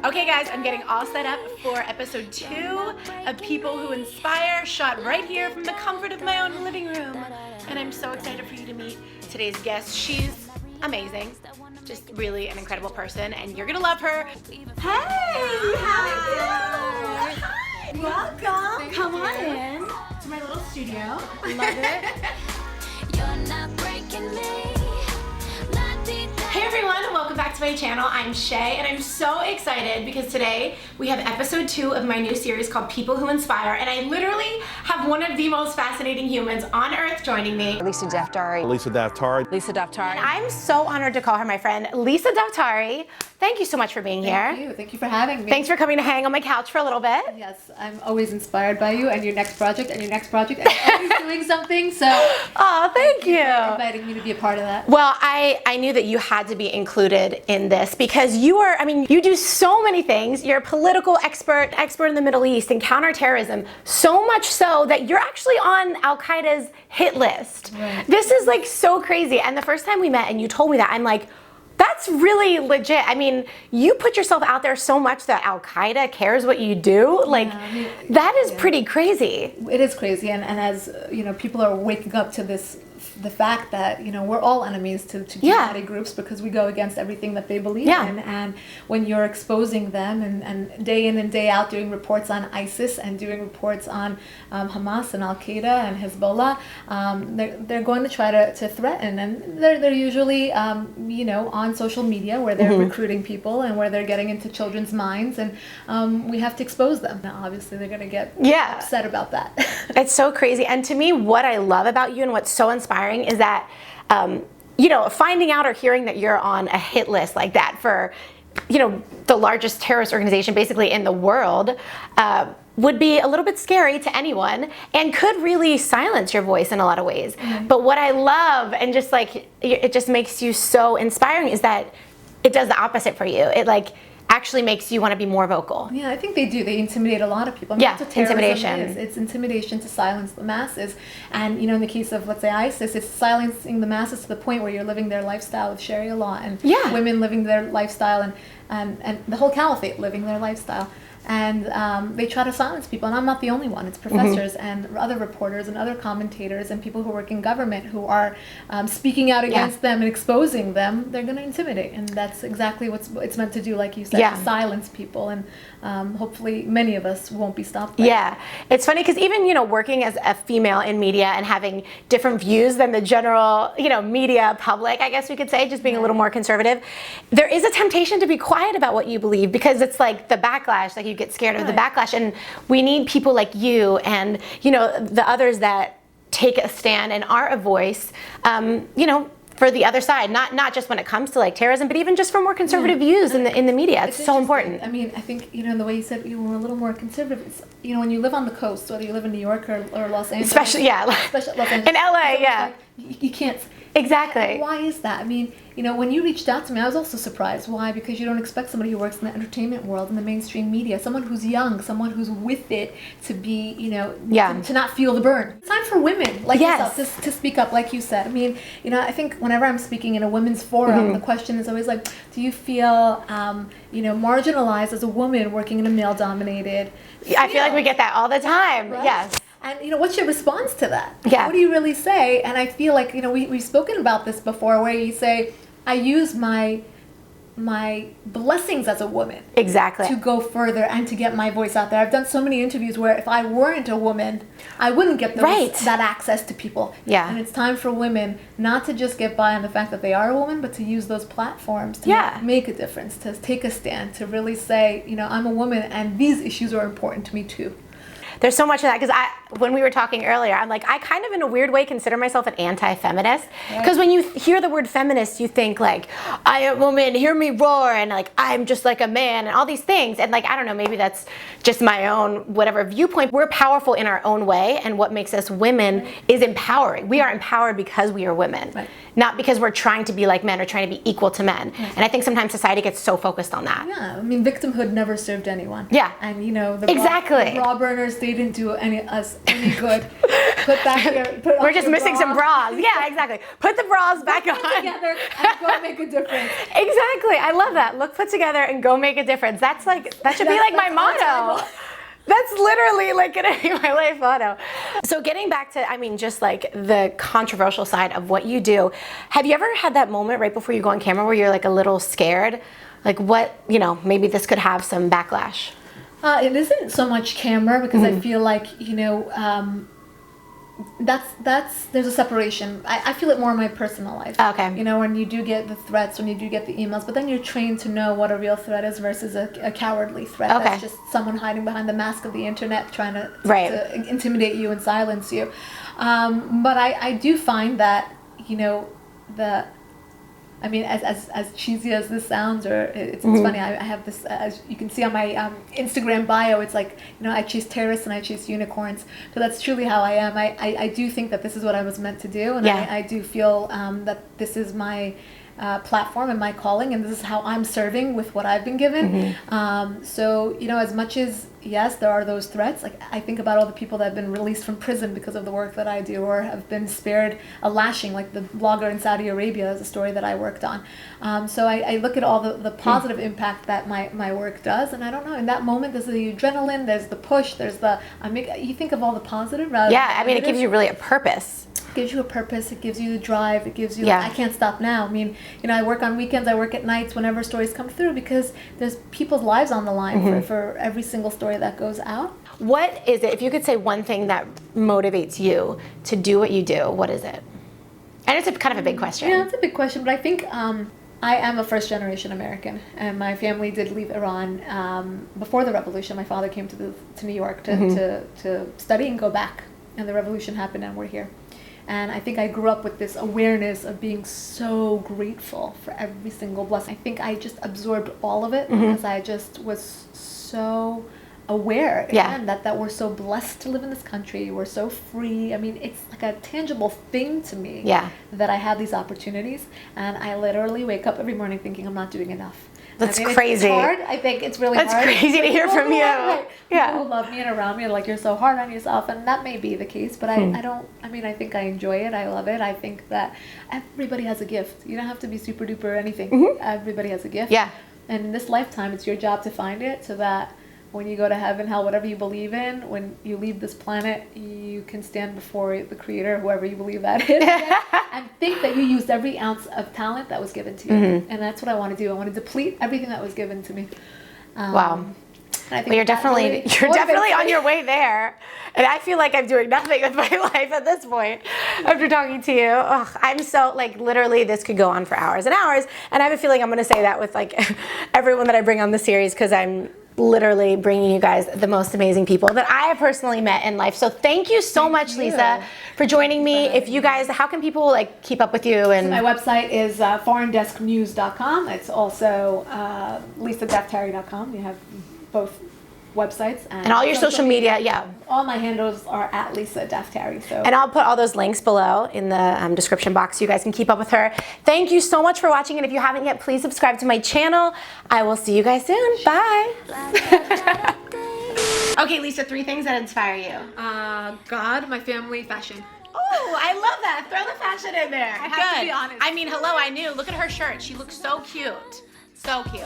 Okay guys, I'm getting all set up for episode 2 of People Who Inspire, shot right here from the comfort of my own living room. And I'm so excited for you to meet today's guest. She's amazing, just really an incredible person, and you're gonna love her. Hey, how are you? Hi. Welcome. Come on in to my little studio. Love it. You're not breaking me. Hey everyone, welcome back to my channel. I'm Shae and I'm so excited because today we have episode 2 of my new series called People Who Inspire, and I literally have one of the most fascinating humans on earth joining me. Lisa Daftari. Lisa Daftari. Lisa Daftari. And I'm so honored to call her my friend, Lisa Daftari. Thank you so much for being here. Thank you for having me. Thanks for coming to hang on my couch for a little bit. Yes, I'm always inspired by you and your next project and your next project, and you're always doing something, so Oh, thank you. for inviting me to be a part of that. Well, I knew that you had to be included in this because you are, you do so many things. You're a political expert in the Middle East and counterterrorism, so much so that you're actually on Al-Qaeda's hit list. Right. This is like so crazy. And the first time we met and you told me that, I'm like, that's really legit. You put yourself out there so much that Al-Qaeda cares what you do. Like, that is pretty crazy. It is crazy, and as people are waking up to the fact that we're all enemies to jihadi groups because we go against everything that they believe in. And when you're exposing them and day in and day out doing reports on ISIS and doing reports on Hamas and Al-Qaeda and Hezbollah, they're going to try to threaten, and they're usually on social media where they're recruiting people and where they're getting into children's minds, and we have to expose them. Now obviously they're going to get upset about that. It's so crazy. And to me, what I love about you and what's so inspiring is that, finding out or hearing that you're on a hit list like that for, the largest terrorist organization basically in the world, would be a little bit scary to anyone and could really silence your voice in a lot of ways. But what I love, and just like, it just makes you so inspiring, is that it does the opposite for you. It actually makes you want to be more vocal. Yeah, I think they do. They intimidate a lot of people. Yeah, that's what terrorism intimidation. is. It's intimidation to silence the masses. And in the case of, let's say, ISIS, it's silencing the masses to the point where you're living their lifestyle of Sharia law, and women living their lifestyle, and the whole caliphate living their lifestyle. And they try to silence people, and I'm not the only one. It's professors and other reporters and other commentators and people who work in government who are speaking out against them and exposing them. They're going to intimidate, and that's exactly what it's meant to do, like you said, to silence people, and hopefully many of us won't be stopped by it. It's funny because even working as a female in media and having different views than the general media public, I guess we could say, just being a little more conservative, there is a temptation to be quiet about what you believe because it's like the backlash, like you get scared of the backlash, and we need people like you and the others that take a stand and are a voice for the other side, not just when it comes to like terrorism, but even just for more conservative views in the media. It's so important. I think the way you said you were a little more conservative. It's, when you live on the coast, whether you live in New York or Los Angeles, especially Los Angeles. In LA, you can't. Exactly. Why is that? When you reached out to me, I was also surprised. Why? Because you don't expect somebody who works in the entertainment world, in the mainstream media, someone who's young, someone who's with it, to be, to not feel the burn. It's time for women like yourself to speak up, like you said. I think whenever I'm speaking in a women's forum, the question is always like, do you feel, marginalized as a woman working in a male-dominated field? I feel like we get that all the time. Right? Yes. And what's your response to that? Yeah. What do you really say? And I feel like we've spoken about this before, where you say, I use my blessings as a woman to go further and to get my voice out there. I've done so many interviews where if I weren't a woman, I wouldn't get that access to people. Yeah. And it's time for women not to just get by on the fact that they are a woman, but to use those platforms to make a difference, to take a stand, to really say, I'm a woman and these issues are important to me too. There's so much of that, because when we were talking earlier, I'm like, I kind of in a weird way consider myself an anti-feminist, because when you hear the word feminist, you think like, I am a woman, hear me roar, and like, I'm just like a man, and all these things, and like, I don't know, maybe that's just my own whatever viewpoint. We're powerful in our own way, and what makes us women is empowering. We are empowered because we are women, not because we're trying to be like men or trying to be equal to men. And I think sometimes society gets so focused on that. Yeah, victimhood never served anyone. Yeah. And the raw burners, they didn't do us We need good. Put back your, We're just missing some bras. Yeah, exactly. Put the bras back on. Together and go make a difference. Exactly. I love that. Look put together and go make a difference. That's like, that should be like my motto. That's literally like gonna be my life motto. So getting back to, I mean, just like the controversial side of what you do, have you ever had that moment right before you go on camera where you're like a little scared? Like what, you know, maybe this could have some backlash? It isn't so much camera because I feel like, you know, there's a separation. I feel it more in my personal life. Okay. You know, when you do get the threats, when you do get the emails, but then you're trained to know what a real threat is versus a cowardly threat. Okay. That's just someone hiding behind the mask of the internet trying to intimidate you and silence you. But I do find that, you know, I mean, as cheesy as this sounds, or it's funny, I have this, as you can see on my Instagram bio, it's like, you know, I chase terrorists and I chase unicorns. So that's truly how I am. I do think that this is what I was meant to do, and I do feel that this is my platform and my calling, and this is how I'm serving with what I've been given. So, you know, as much as, yes, there are those threats, like I think about all the people that have been released from prison because of the work that I do, or have been spared a lashing, like the blogger in Saudi Arabia is a story that I worked on. So I look at all the positive impact that my work does, and I don't know, in that moment there's the adrenaline, there's the push, there's the, you think of all the positive rather than I mean, it gives you really a purpose. It gives you a purpose, it gives you the drive, it gives you, like, I can't stop now. I mean, you know, I work on weekends, I work at nights whenever stories come through, because there's people's lives on the line for every single story that goes out. What is it, if you could say one thing that motivates you to do what you do, what is it? And it's kind of a big question. Yeah, it's a big question, but I think I am a first-generation American, and my family did leave Iran before the revolution. My father came to New York to study and go back, and the revolution happened, and we're here. And I think I grew up with this awareness of being so grateful for every single blessing. I think I just absorbed all of it because I just was so aware again that we're so blessed to live in this country. We're so free. I mean, it's like a tangible thing to me that I have these opportunities. And I literally wake up every morning thinking I'm not doing enough. That's I mean, crazy. It's hard. I think it's really hard. That's crazy to hear from you. Right. People who love me and around me are like, you're so hard on yourself, and that may be the case, but I don't, I mean, I think I enjoy it. I love it. I think that everybody has a gift. You don't have to be super duper anything. Everybody has a gift. Yeah. And in this lifetime, it's your job to find it, so that when you go to heaven, hell, whatever you believe in, when you leave this planet, you can stand before the Creator, whoever you believe that is, and think that you used every ounce of talent that was given to you. And that's what I want to do. I want to deplete everything that was given to me. Wow. I think you're definitely on your way there. And I feel like I'm doing nothing with my life at this point after talking to you. Ugh, I'm so, like, literally this could go on for hours and hours. And I have a feeling I'm going to say that with, like, everyone that I bring on the series, because I'm literally bringing you guys the most amazing people that I have personally met in life. So thank you so much, Lisa, for joining me. If you guys, how can people like keep up with you? And so my website is foreigndesknews.com. It's also lisadaftari.com. You have both websites, and all your social media. All my handles are at Lisa Daftari. So, and I'll put all those links below in the description box so you guys can keep up with her. Thank you so much for watching, and if you haven't yet, please subscribe to my channel. I will see you guys soon. Bye. Okay, Lisa, 3 things that inspire you. God, my family, fashion. Oh, I love that. Throw the fashion in there. I have to be honest. I mean, hello, I knew. Look at her shirt. She looks so cute. So cute.